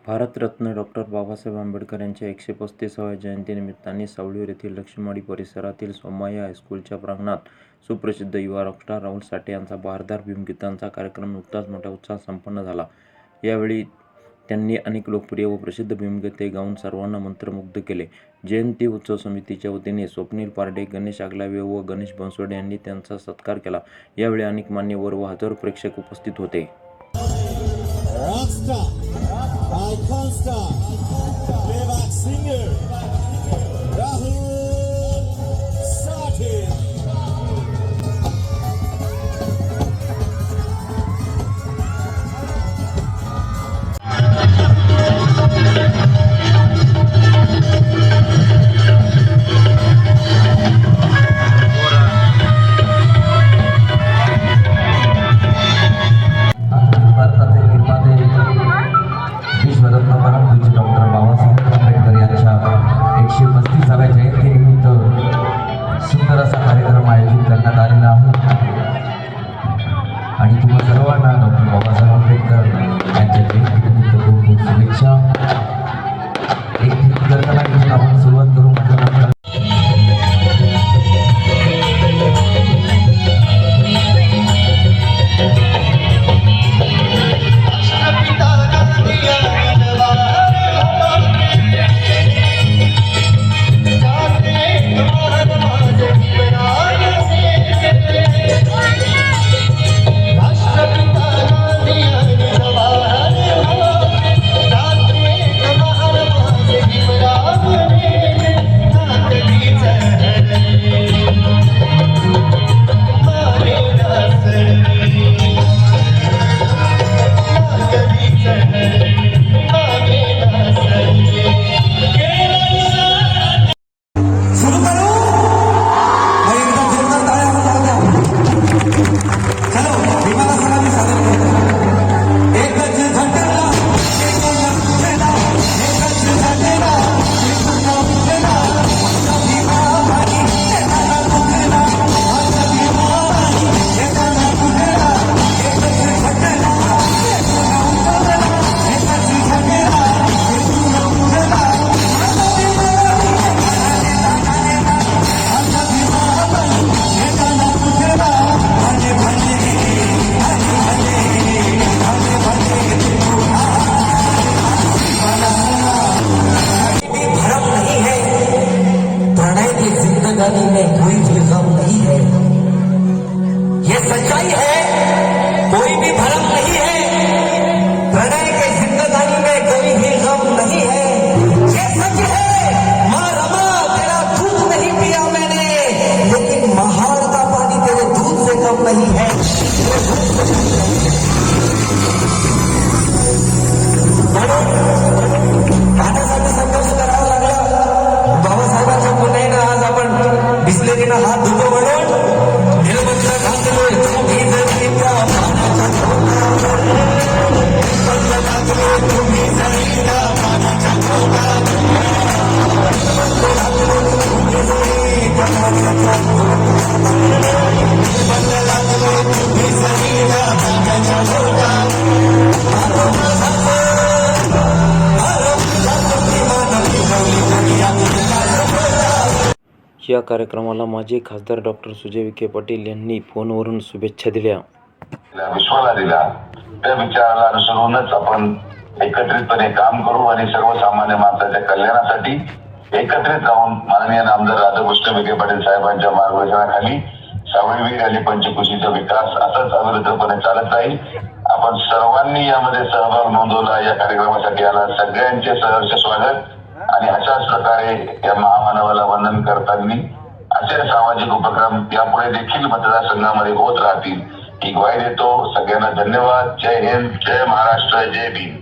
भारतरत्न डॉ. बाबासाहेब आंबेडकर यांच्या 135व्या जयंतीनिमित्ताने सावळीवर येथील लक्ष्मीवाडी परिसरातील सोमय्या हायस्कूलच्या प्रांगणात सुप्रसिद्ध युवा रॉकस्टार राहुल साठे यांचा बहारदार भीमगीतांचा कार्यक्रम नुकताच मोठ्या उत्साहात संपन्न झाला. यावेळी त्यांनी अनेक लोकप्रिय व प्रसिद्ध भीमगीते गाऊन सर्वांना मंत्रमुग्ध केले. जयंती उत्सव समितीच्या वतीने स्वप्नील पारडे, गणेश आगलावे व गणेश बनसोडे यांनी त्यांचा सत्कार केला. यावेळी अनेक मान्यवर व हजारो प्रेक्षक उपस्थित होते. Icon star, playback singer, Rahul Sathi. विश्वरत्न परमपूज्य डॉक्टर बाबासाहेब आंबेडकर यांच्या 135व्या जयंतीनिमित्त सुंदर असा कार्यक्रम आयोजित करण्यात आलेला आहे आणि तुम्हा सर्वांना डॉक्टर बाबासाहेब आंबेडकर यांच्या जयंतीनिमित्त खूप खूप शुभेच्छा. एक गीत करताना घेऊन आपण सुरुवात करू. में कोई भी गम नहीं है, ये सच्चाई है, कोई भी भरम नहीं है। प्रणय के जिंदगानी में कोई भी गम नहीं है, ये सच है। माँ रमा तेरा दूध नहीं पिया मैंने, लेकिन महाड़ का पानी तेरे दूध से कम नहीं है। खाण्यासाठी संघर्ष करावा लागला. बाबासाहेबांच्या पुण्याने आज आपण बिसलेरीनं हात धुतो म्हणून निरबंध घातलोय. तुम्ही जरी त्या पाण्याच्या तुम्ही जरी त्या पाण्याच्या तुम्ही जरी या कार्यक्रमाला माजी खासदार डॉ. सुजय विखे पाटील यांनी फोनवरून शुभेच्छा दिल्या. विश्वाला दिला त्या विचाराला अनुसरूनच आपण एकत्रितपणे काम करू आणि सर्वसामान्य माणसाच्या कल्याणासाठी एकत्रित राहून माननीय आमदार राधाकृष्ण विखे पाटील साहेबांच्या मार्गदर्शनाखाली सावळी आणि पंचकृषीचा विकास असंच अविरतपणे चालत राहील. आपण सर्वांनी यामध्ये सहभाग नोंदवला. या कार्यक्रमासाठी आला सगळ्यांचे सहर्ष स्वागत आणि अशाच प्रकारे या महामानवाला वंदन करताना असे सामाजिक उपक्रम यापुढे देखील मतदारसंघामध्ये होत राहतील ही ग्वाही देतो. सगळ्यांना धन्यवाद. जय हिंद, जय महाराष्ट्र, जय भीम.